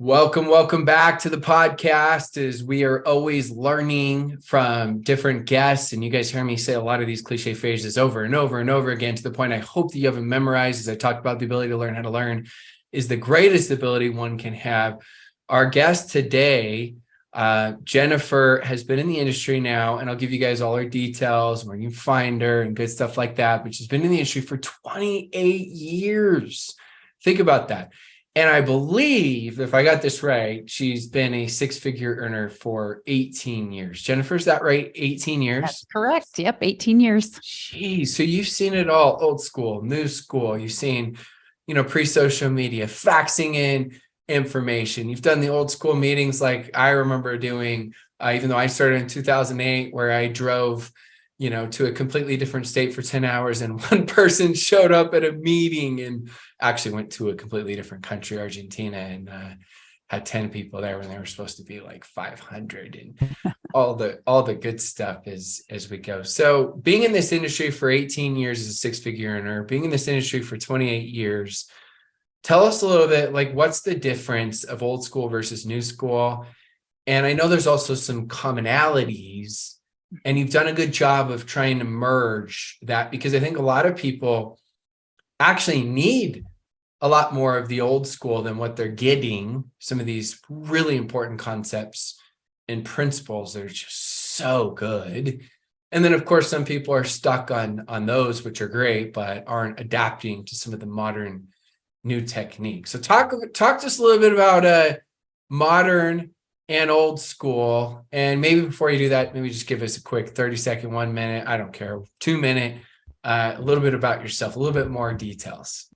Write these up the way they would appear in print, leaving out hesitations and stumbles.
Welcome back to the podcast. As we are always learning from different guests, and you guys hear me say a lot of these cliche phrases over and over and over again to the point I hope that you haven't memorized. As I talked about, the ability to learn how to learn is the greatest ability one can have. Our guest today, Jennifer, has been in the industry now, and I'll give you guys all her details, where you can find her and good stuff like that, but she's been in the industry for 28 years. Think about that. And I believe, if I got this right, she's been a six-figure earner for 18 years. Jennifer, is that right? 18 years? That's correct. Yep, 18 years. Geez, so you've seen it all, old school, new school. You've seen, pre-social media, faxing in information. You've done the old school meetings like I remember doing, even though I started in 2008, where I drove to a completely different state for 10 hours and one person showed up at a meeting and actually went to a completely different country, Argentina, and had 10 people there when they were supposed to be like 500 and all the good stuff as we go. So being in this industry for 18 years as a six-figure earner, being in this industry for 28 years, tell us a little bit, like, what's the difference of old school versus new school? And I know there's also some commonalities, and you've done a good job of trying to merge that, because I think a lot of people actually need a lot more of the old school than what they're getting. Some of these really important concepts and principles that are just so good. And then, of course, some people are stuck on those, which are great, but aren't adapting to some of the modern new techniques. So talk to us a little bit about modern and old school. And maybe before you do that, maybe just give us a quick 30-second, 1 minute, I don't care, 2 minute, a little bit about yourself, a little bit more details.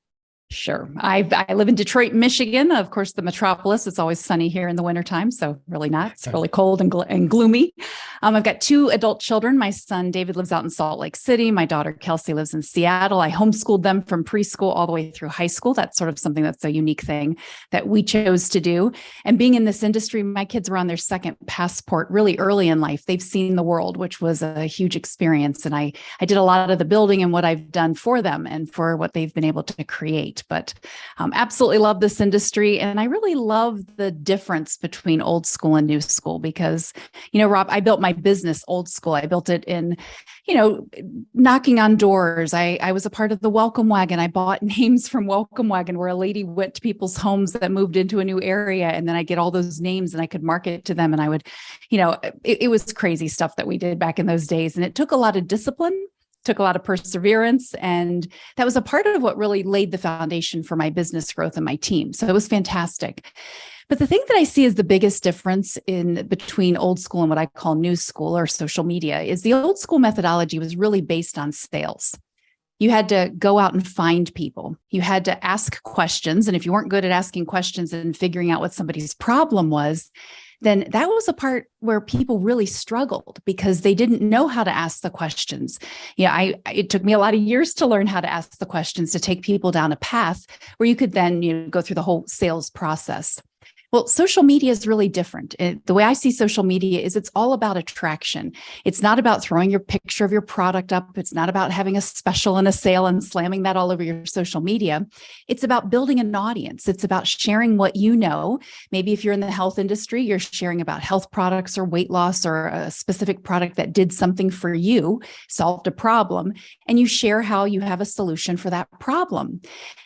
Sure. I live in Detroit, Michigan, of course, the metropolis. It's always sunny here in the wintertime, so really not. It's really cold and gloomy. I've got two adult children. My son, David, lives out in Salt Lake City. My daughter, Kelsey, lives in Seattle. I homeschooled them from preschool all the way through high school. That's sort of something that's a unique thing that we chose to do. And being in this industry, my kids were on their second passport really early in life. They've seen the world, which was a huge experience. And I did a lot of the building and what I've done for them and for what they've been able to create. But absolutely love this industry. And I really love the difference between old school and new school because, Rob, I built my business old school. I built it in, knocking on doors. I was a part of the Welcome Wagon. I bought names from Welcome Wagon, where a lady went to people's homes that moved into a new area. And then I get all those names and I could market to them. And I would, it was crazy stuff that we did back in those days. And it took a lot of discipline, took a lot of perseverance. And that was a part of what really laid the foundation for my business growth and my team. So it was fantastic. But the thing that I see is the biggest difference in between old school and what I call new school or social media is the old school methodology was really based on sales. You had to go out and find people. You had to ask questions. And if you weren't good at asking questions and figuring out what somebody's problem was, then that was a part where people really struggled because they didn't know how to ask the questions. It took me a lot of years to learn how to ask the questions, to take people down a path where you could then, go through the whole sales process. Well, social media is really different. The way I see social media is it's all about attraction. It's not about throwing your picture of your product up. It's not about having a special and a sale and slamming that all over your social media. It's about building an audience. It's about sharing what you know. Maybe if you're in the health industry, you're sharing about health products or weight loss or a specific product that did something for you, solved a problem, and you share how you have a solution for that problem.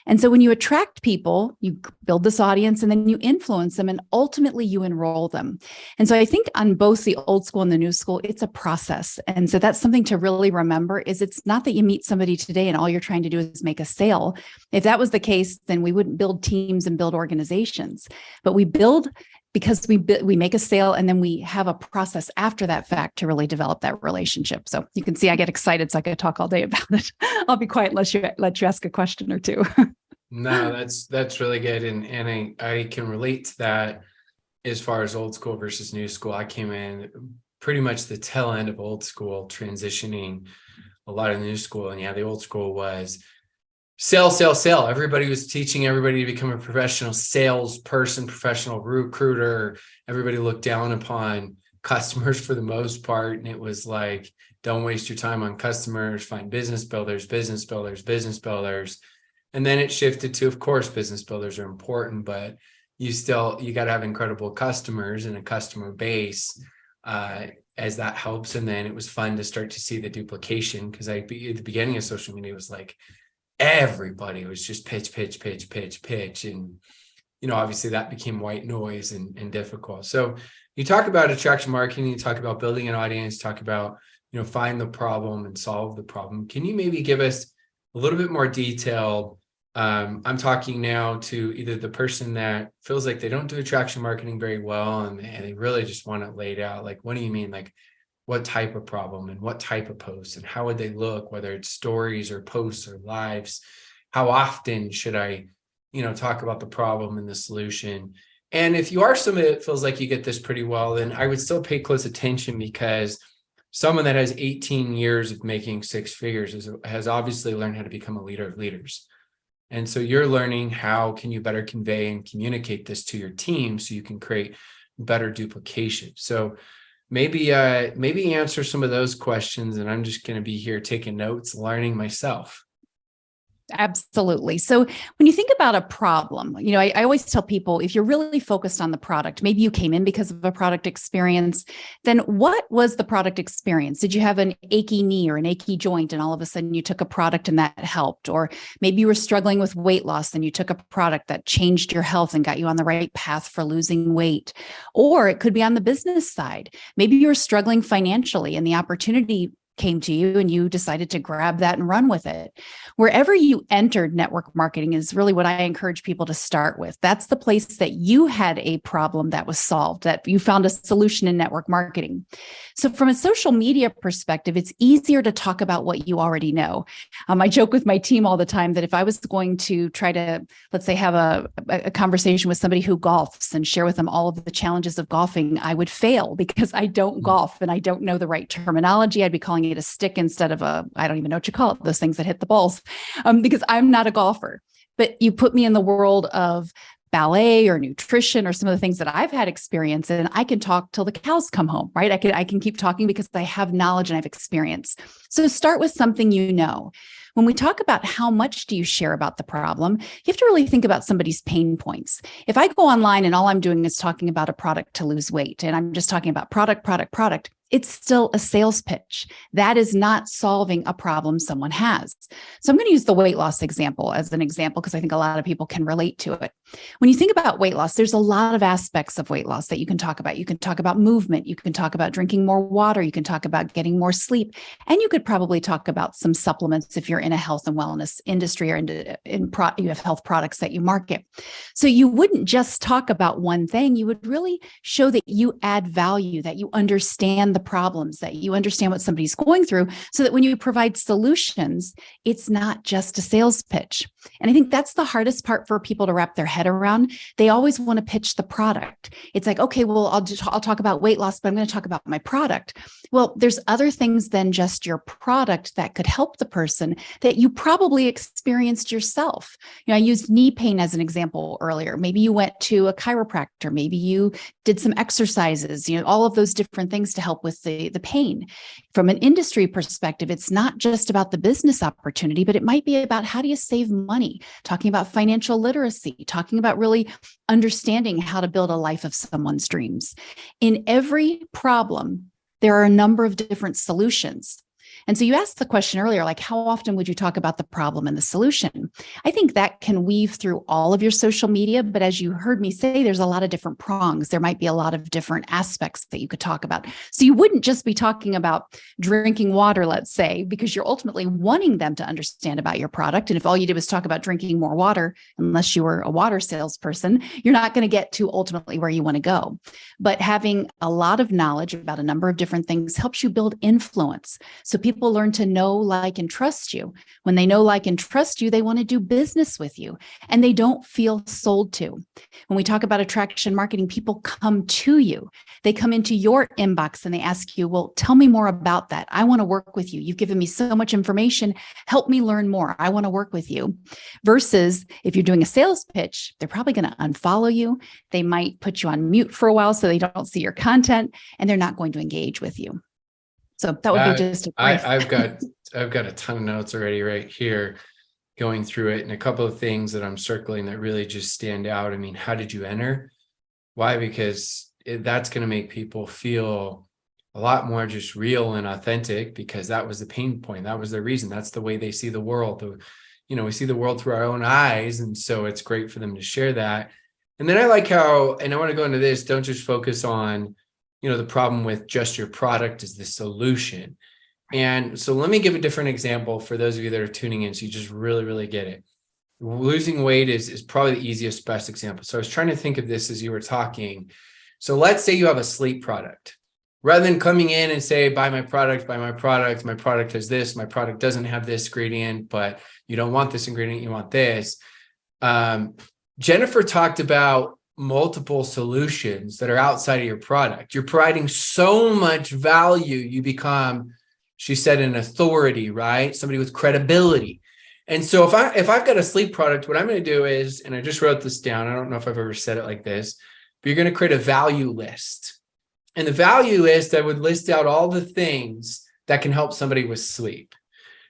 And so when you attract people, you build this audience and then you influence them and ultimately you enroll them. And so I think on both the old school and the new school, it's a process. And so that's something to really remember is it's not that you meet somebody today and all you're trying to do is make a sale. If that was the case, then we wouldn't build teams and build organizations, but we build because we make a sale and then we have a process after that fact to really develop that relationship. So you can see I get excited, so I could talk all day about it. I'll be quiet unless you let you ask a question or two. No, that's really good. And I can relate to that as far as old school versus new school. I came in pretty much the tail end of old school, transitioning a lot of new school. And the old school was sell. Everybody was teaching everybody to become a professional salesperson, professional recruiter. Everybody looked down upon customers for the most part. And it was like, don't waste your time on customers, find business builders. And then it shifted to, of course, business builders are important, but you got to have incredible customers and a customer base, as that helps. And then it was fun to start to see the duplication, because at the beginning of social media, it was like everybody was just pitch. And, obviously that became white noise and difficult. So you talk about attraction marketing, you talk about building an audience, talk about, find the problem and solve the problem. Can you maybe give us a little bit more detail? I'm talking now to either the person that feels like they don't do attraction marketing very well, and they really just want it laid out. Like, what do you mean? Like, what type of problem and what type of posts and how would they look, whether it's stories or posts or lives? How often should I, talk about the problem and the solution? And if you are somebody that feels like you get this pretty well, then I would still pay close attention, because someone that has 18 years of making six figures has obviously learned how to become a leader of leaders. And so you're learning how can you better convey and communicate this to your team so you can create better duplication. So maybe answer some of those questions, and I'm just going to be here taking notes, learning myself. Absolutely. So when you think about a problem, I always tell people, if you're really focused on the product, maybe you came in because of a product experience, then what was the product experience? Did you have an achy knee or an achy joint and all of a sudden you took a product and that helped? Or maybe you were struggling with weight loss and you took a product that changed your health and got you on the right path for losing weight. Or it could be on the business side. Maybe you were struggling financially and the opportunity came to you and you decided to grab that and run with it. Wherever you entered network marketing is really what I encourage people to start with. That's the place that you had a problem that was solved, that you found a solution in network marketing. So from a social media perspective, it's easier to talk about what you already know. I joke with my team all the time that if I was going to try to, let's say, have a conversation with somebody who golfs and share with them all of the challenges of golfing, I would fail because I don't golf and I don't know the right terminology. I'd be calling it a stick instead of I don't even know what you call it, those things that hit the balls, because I'm not a golfer. But you put me in the world of ballet or nutrition or some of the things that I've had experience in, I can talk till the cows come home, right? I can keep talking because I have knowledge and I have experience. So start with something you know. When we talk about how much do you share about the problem, you have to really think about somebody's pain points. If I go online and all I'm doing is talking about a product to lose weight, and I'm just talking about product, it's still a sales pitch. That is not solving a problem someone has. So I'm going to use the weight loss example as an example because I think a lot of people can relate to it. When you think about weight loss, there's a lot of aspects of weight loss that you can talk about. You can talk about movement. You can talk about drinking more water. You can talk about getting more sleep. And you could probably talk about some supplements if you're in a health and wellness industry or you have health products that you market. So you wouldn't just talk about one thing. You would really show that you add value, that you understand the problems, that you understand what somebody's going through, so that when you provide solutions, it's not just a sales pitch. And I think that's the hardest part for people to wrap their head around. They always want to pitch the product. It's like, okay, well, I'll talk about weight loss, but I'm going to talk about my product. Well, there's other things than just your product that could help the person that you probably experienced yourself. I used knee pain as an example earlier. Maybe you went to a chiropractor. Maybe you did some exercises, all of those different things to help with the pain. From an industry perspective, it's not just about the business opportunity, but it might be about how do you save money, talking about financial literacy, talking about really understanding how to build a life of someone's dreams. In every problem, there are a number of different solutions. And so you asked the question earlier, like, how often would you talk about the problem and the solution? I think that can weave through all of your social media. But as you heard me say, there's a lot of different prongs. There might be a lot of different aspects that you could talk about. So you wouldn't just be talking about drinking water, let's say, because you're ultimately wanting them to understand about your product. And if all you did was talk about drinking more water, unless you were a water salesperson, you're not going to get to ultimately where you want to go. But having a lot of knowledge about a number of different things helps you build influence. So people learn to know, like, and trust you. When they know, like, and trust you, they want to do business with you and they don't feel sold to. When we talk about attraction marketing, people come to you. They come into your inbox and they ask you, well, tell me more about that. I want to work with you. You've given me so much information. Help me learn more. I want to work with you. Versus if you're doing a sales pitch, they're probably going to unfollow you. They might put you on mute for a while so they don't see your content and they're not going to engage with you. So that would be just a brief. I've got a ton of notes already right here. going through it, and a couple of things that I'm circling that really just stand out. I mean, how did you enter? Why? Because that's going to make people feel a lot more just real and authentic, because that was the pain point. That was their reason. That's the way they see the world. We see the world through our own eyes. And so it's great for them to share that. And then I like how, and I want to go into this, don't just focus on, the problem with just your product is the solution. And so let me give a different example for those of you that are tuning in, so you just really, really get it. Losing weight is probably the easiest, best example. So I was trying to think of this as you were talking. So let's say you have a sleep product. Rather than coming in and say, buy my product, my product has this, my product doesn't have this ingredient, but you don't want this ingredient, you want this. Jennifer talked about multiple solutions that are outside of your product. You're providing so much value, you become, she said, an authority, right? Somebody with credibility. And so if I've got a sleep product, what I'm going to do is, and I just wrote this down, I don't know if I've ever said it like this, but you're going to create a value list. And the value list, I would list out all the things that can help somebody with sleep.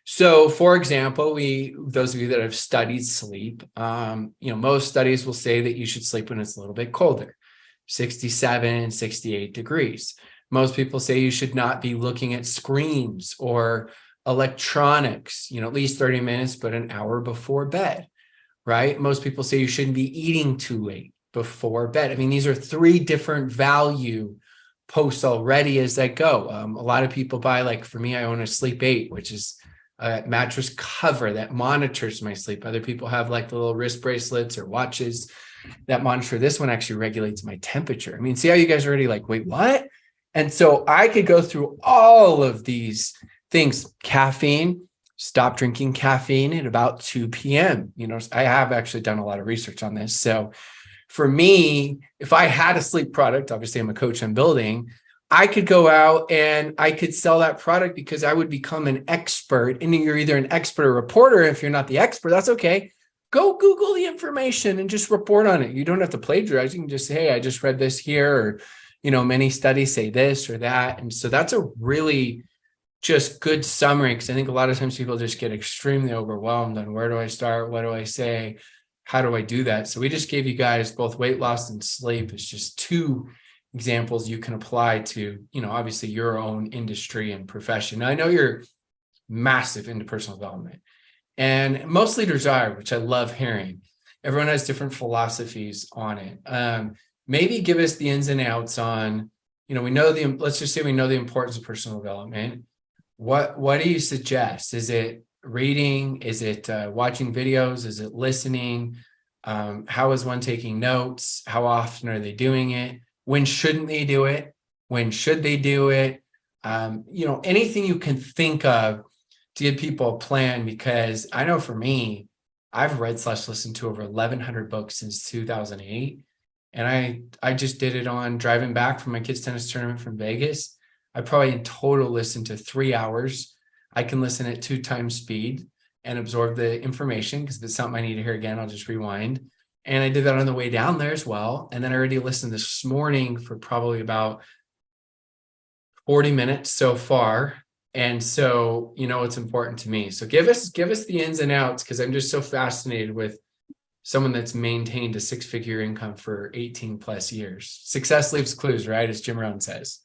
So for example, those of you that have studied sleep, most studies will say that you should sleep when it's a little bit colder, 67, 68 degrees. Most people say you should not be looking at screens or electronics, at least 30 minutes, but an hour before bed, right? Most people say you shouldn't be eating too late before bed. I mean, these are 3 different value posts already as I go. A lot of people buy, like for me, I own a Sleep 8, which is a mattress cover that monitors my sleep. Other people have like the little wrist bracelets or watches that monitor. This one actually regulates my temperature. I mean, see how you guys are already like, wait, what? And so I could go through all of these things. Caffeine, stop drinking caffeine at about 2 p.m. I have actually done a lot of research on this. So for me, if I had a sleep product, obviously I'm a coach on building, I could go out and I could sell that product because I would become an expert. And you're either an expert or reporter. If you're not the expert, that's okay. Go Google the information and just report on it. You don't have to plagiarize. You can just say, hey, I just read this here, or, many studies say this or that. And so that's a really just good summary, because I think a lot of times people just get extremely overwhelmed on where do I start? What do I say? How do I do that? So we just gave you guys both weight loss and sleep. It's just 2 examples you can apply to, obviously your own industry and profession. Now, I know you're massive into personal development, and most leaders are, which I love hearing. Everyone has different philosophies on it. Maybe give us the ins and outs on, let's just say we know the importance of personal development. What do you suggest? Is it reading? Is it watching videos? Is it listening? How is one taking notes? How often are they doing it? When shouldn't they do it? When should they do it? Anything you can think of to give people a plan, because I know for me, I've read / listened to over 1,100 books since 2008. And I just did it on driving back from my kids' tennis tournament from Vegas. I probably in total listened to 3 hours. I can listen at 2 times speed and absorb the information, because if it's something I need to hear again, I'll just rewind. And I did that on the way down there as well. And then I already listened this morning for probably about 40 minutes so far. And so, it's important to me. So give us the ins and outs, because I'm just so fascinated with someone that's maintained a 6-figure income for 18 plus years. Success leaves clues, right? As Jim Rohn says.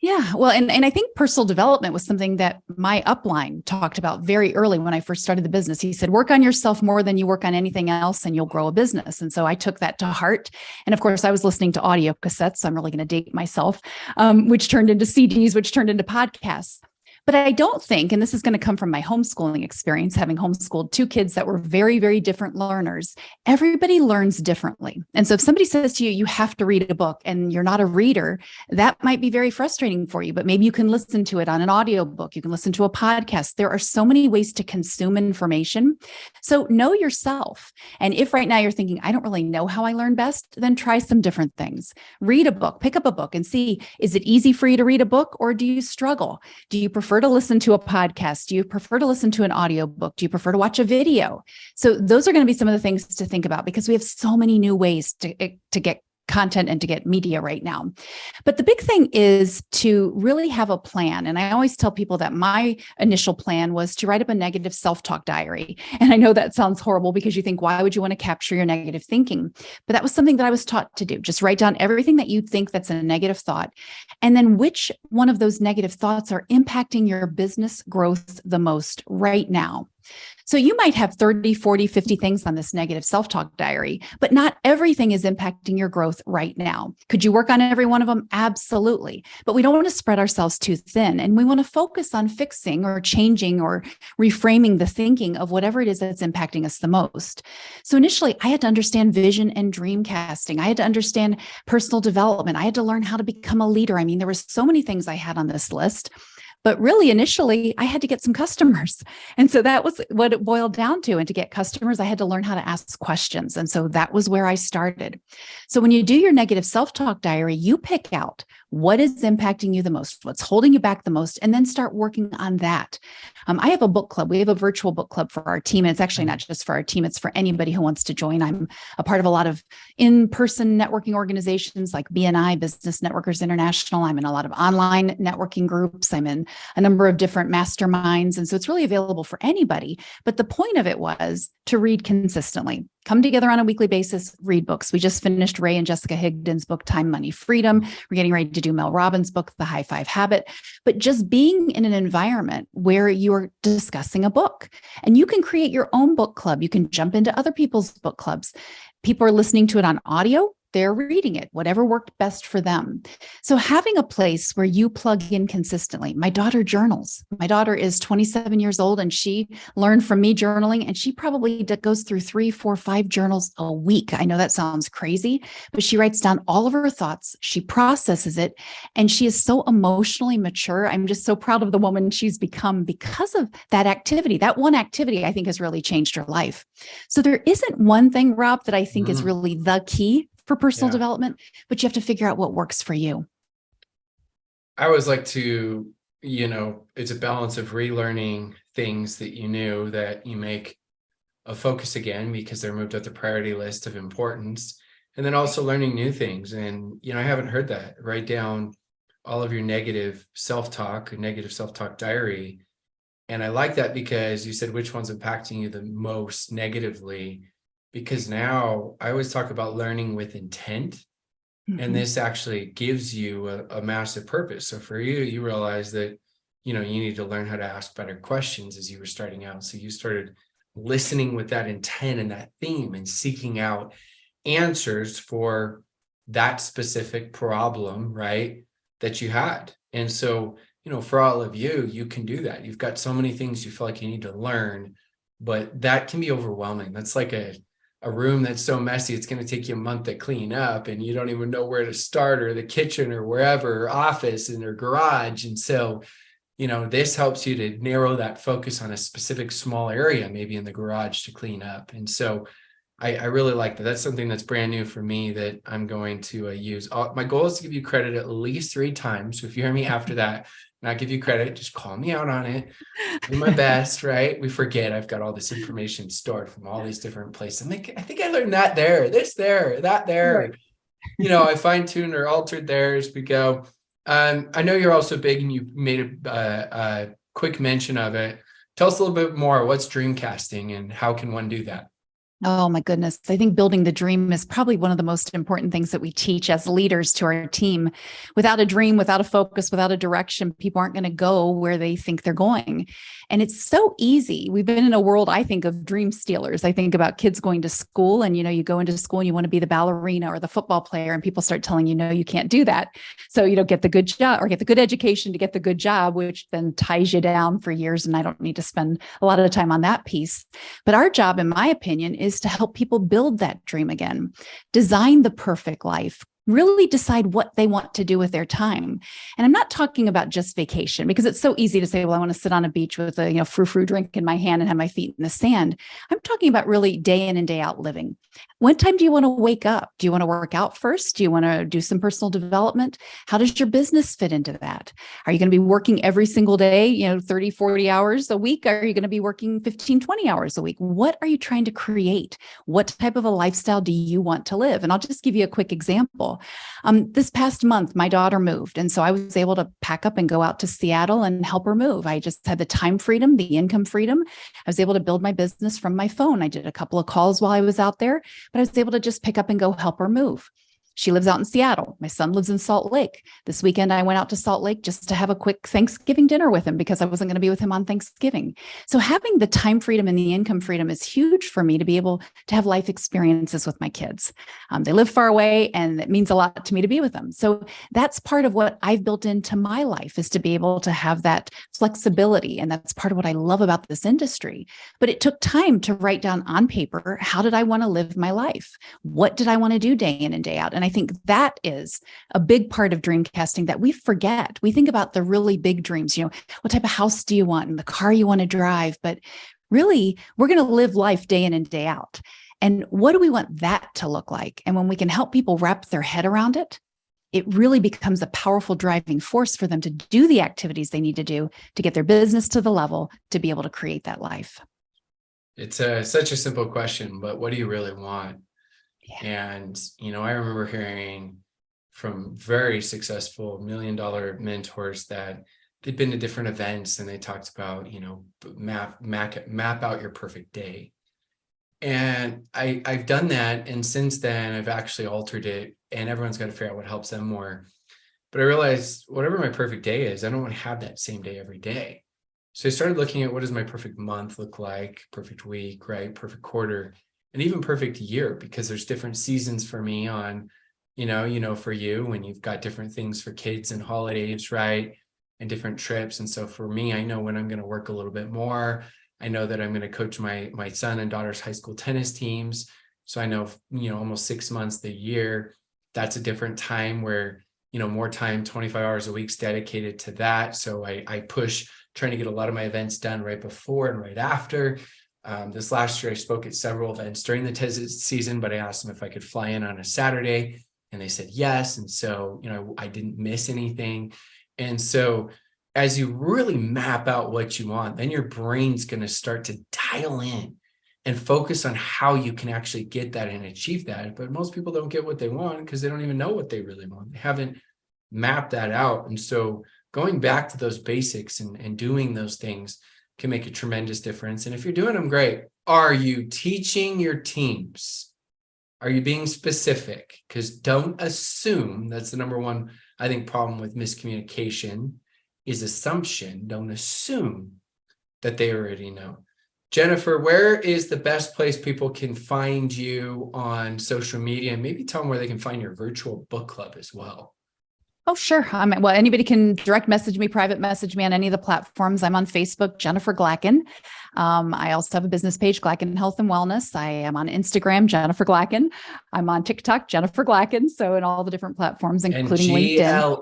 Yeah. Well, and I think personal development was something that my upline talked about very early when I first started the business. He said, work on yourself more than you work on anything else, and you'll grow a business. And so I took that to heart. And of course, I was listening to audio cassettes. So I'm really going to date myself, which turned into CDs, which turned into podcasts. But I don't think, and this is going to come from my homeschooling experience, having homeschooled 2 kids that were very, very different learners, everybody learns differently. And so if somebody says to you, you have to read a book, and you're not a reader, that might be very frustrating for you, but maybe you can listen to it on an audiobook. You can listen to a podcast. There are so many ways to consume information. So know yourself. And if right now you're thinking, I don't really know how I learn best, then try some different things. Read a book, pick up a book and see, is it easy for you to read a book, or do you struggle? Do you prefer to listen to a podcast? Do you prefer to listen to an audiobook? Do you prefer to watch a video? So those are going to be some of the things to think about, because we have so many new ways to get content and to get media right now. But the big thing is to really have a plan. And I always tell people that my initial plan was to write up a negative self-talk diary. And I know that sounds horrible because you think, why would you want to capture your negative thinking? But that was something that I was taught to do. Just write down everything that you think that's a negative thought. And then which one of those negative thoughts are impacting your business growth the most right now. So you might have 30, 40, 50 things on this negative self-talk diary, but not everything is impacting your growth right now. Could you work on every one of them? Absolutely. But we don't want to spread ourselves too thin. And we want to focus on fixing or changing or reframing the thinking of whatever it is that's impacting us the most. So initially, I had to understand vision and dream casting. I had to understand personal development. I had to learn how to become a leader. I mean, there were so many things I had on this list. But really, initially, I had to get some customers. And so that was what it boiled down to. And to get customers, I had to learn how to ask questions. And so that was where I started. So when you do your negative self-talk diary, you pick out what is impacting you the most, what's holding you back the most, and then start working on that. I have a book club. We have a virtual book club for our team. And it's actually not just for our team, it's for anybody who wants to join. I'm a part of a lot of in-person networking organizations like BNI, Business Networkers International. I'm in a lot of online networking groups. I'm in a number of different masterminds. And so it's really available for anybody. But the point of it was to read consistently. Come together on a weekly basis, read books. We just finished Ray and Jessica Higdon's book, Time, Money, Freedom. We're getting ready to do Mel Robbins' book, The High Five Habit. But just being in an environment where you're discussing a book, and you can create your own book club. You can jump into other people's book clubs. People are listening to it on audio. They're reading it, whatever worked best for them. So having a place where you plug in consistently. My daughter journals. My daughter is 27 years old and she learned from me journaling, and she probably goes through 3, 4, 5 journals a week. I know that sounds crazy, but she writes down all of her thoughts. She processes it, and she is so emotionally mature. I'm just so proud of the woman she's become because of that activity. That one activity, I think, has really changed her life. So there isn't one thing, Rob, that I think is really the key for personal development, but you have to figure out what works for you. I always like to, it's a balance of relearning things that you knew that you make a focus again because they're moved up the priority list of importance, and then also learning new things. And, I haven't heard that. Write down all of your negative self-talk diary. And I like that because you said which one's impacting you the most negatively. Because now I always talk about learning with intent, and this actually gives you a massive purpose. So for you, you realize that, you need to learn how to ask better questions as you were starting out. So you started listening with that intent and that theme and seeking out answers for that specific problem, right, that you had. And so, for all of you, you can do that. You've got so many things you feel like you need to learn, but that can be overwhelming. That's like a room that's so messy, it's going to take you a month to clean up, and you don't even know where to start, or the kitchen or wherever, or office and their garage. And so, this helps you to narrow that focus on a specific small area, maybe in the garage, to clean up. And so I really like that. That's something that's brand new for me that I'm going to use. My goal is to give you credit at least 3 times. So if you hear me after that, not give you credit, just call me out on it. Do my best, right? We forget I've got all this information stored from all these different places. I'm like, I think I learned that there, this there, that there. Right. I fine-tuned or altered there as we go. I know you're also big, and you made a quick mention of it. Tell us a little bit more. What's dreamcasting, and how can one do that? Oh my goodness. I think building the dream is probably one of the most important things that we teach as leaders to our team. Without a dream, without a focus, without a direction, people aren't going to go where they think they're going. And it's so easy. We've been in a world, I think, of dream stealers. I think about kids going to school, and, you go into school and you want to be the ballerina or the football player, and people start telling you, no, you can't do that. So, get the good job or get the good education to get the good job, which then ties you down for years. And I don't need to spend a lot of time on that piece. But our job, in my opinion, is to help people build that dream again, design the perfect life, really decide what they want to do with their time. And I'm not talking about just vacation, because it's so easy to say, well, I want to sit on a beach with a, frou-frou drink in my hand and have my feet in the sand. I'm talking about really day in and day out living. What time do you want to wake up? Do you want to work out first? Do you want to do some personal development? How does your business fit into that? Are you going to be working every single day, 30, 40 hours a week? Are you going to be working 15, 20 hours a week? What are you trying to create? What type of a lifestyle do you want to live? And I'll just give you a quick example. This past month, my daughter moved. And so I was able to pack up and go out to Seattle and help her move. I just had the time freedom, the income freedom. I was able to build my business from my phone. I did a couple of calls while I was out there, but I was able to just pick up and go help her move. She lives out in Seattle. My son lives in Salt Lake. This weekend, I went out to Salt Lake just to have a quick Thanksgiving dinner with him because I wasn't going to be with him on Thanksgiving. So having the time freedom and the income freedom is huge for me to be able to have life experiences with my kids. They live far away, and it means a lot to me to be with them. So that's part of what I've built into my life, is to be able to have that flexibility. And that's part of what I love about this industry. But it took time to write down on paper, how did I want to live my life? What did I want to do day in and day out? And I think that is a big part of dreamcasting that we forget. We think about the really big dreams, what type of house do you want and the car you want to drive? But really, we're going to live life day in and day out. And what do we want that to look like? And when we can help people wrap their head around it, it really becomes a powerful driving force for them to do the activities they need to do to get their business to the level to be able to create that life. It's such a simple question, but what do you really want? Yeah. And, I remember hearing from very successful $1 million mentors that they'd been to different events, and they talked about, map out your perfect day. And I've done that. And since then, I've actually altered it, and everyone's got to figure out what helps them more. But I realized whatever my perfect day is, I don't want to have that same day every day. So I started looking at what does my perfect month look like, perfect week, right? Perfect quarter. And even perfect year, because there's different seasons for me on, for you, when you've got different things for kids and holidays, right? And different trips. And so for me, I know when I'm going to work a little bit more. I know that I'm going to coach my son and daughter's high school tennis teams. So I know, almost 6 months the year, that's a different time where, more time, 25 hours a week is dedicated to that. So I push trying to get a lot of my events done right before and right after. This last year, I spoke at several events during the tennis season, but I asked them if I could fly in on a Saturday, and they said yes. And so, I didn't miss anything. And so as you really map out what you want, then your brain's going to start to dial in and focus on how you can actually get that and achieve that. But most people don't get what they want because they don't even know what they really want. They haven't mapped that out. And so going back to those basics and doing those things can make a tremendous difference. And if you're doing them, great. Are you teaching your teams? Are you being specific? Because don't assume. That's the number one, I think, problem with miscommunication is assumption. Don't assume that they already know. Jennifer, where is the best place people can find you on social media? And maybe tell them where they can find your virtual book club as well. Oh, sure. Well, anybody can direct message me, private message me on any of the platforms. I'm on Facebook, Jennifer Glacken. I also have a business page, Glacken Health and Wellness. I am on Instagram, Jennifer Glacken. I'm on TikTok, Jennifer Glacken. So in all the different platforms, including LinkedIn.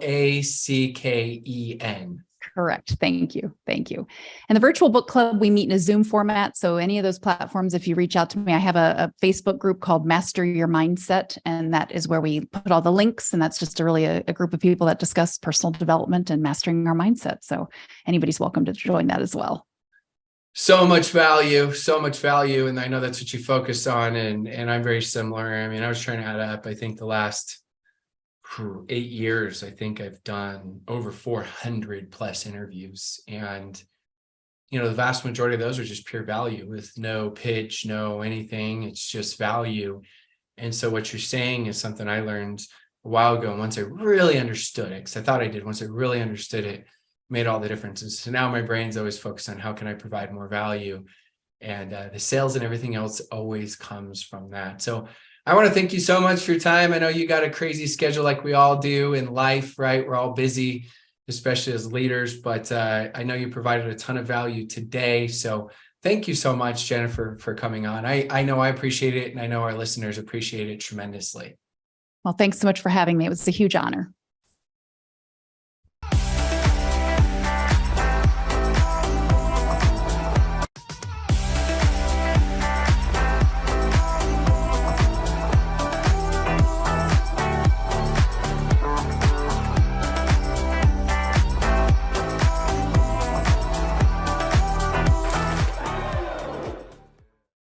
Glacken. Correct. Thank you. Thank you. And the virtual book club, we meet in a Zoom format. So any of those platforms, if you reach out to me, I have a Facebook group called Master Your Mindset. And that is where we put all the links. And that's just a group of people that discuss personal development and mastering our mindset. So anybody's welcome to join that as well. So much value. And I know that's what you focus on. And I'm very similar. I mean, I was trying to add up, I think the last 8 years, I think I've done over 400 plus interviews. And, the vast majority of those are just pure value with no pitch, no anything. It's just value. And so what you're saying is something I learned a while ago. And once I really understood it, because I thought I did, once I really understood it, made all the differences. So now my brain's always focused on how can I provide more value? And the sales and everything else always comes from that. So I want to thank you so much for your time. I know you got a crazy schedule like we all do in life, right? We're all busy, especially as leaders, but I know you provided a ton of value today. So thank you so much, Jennifer, for coming on. I know I appreciate it, and I know our listeners appreciate it tremendously. Well, thanks so much for having me. It was a huge honor.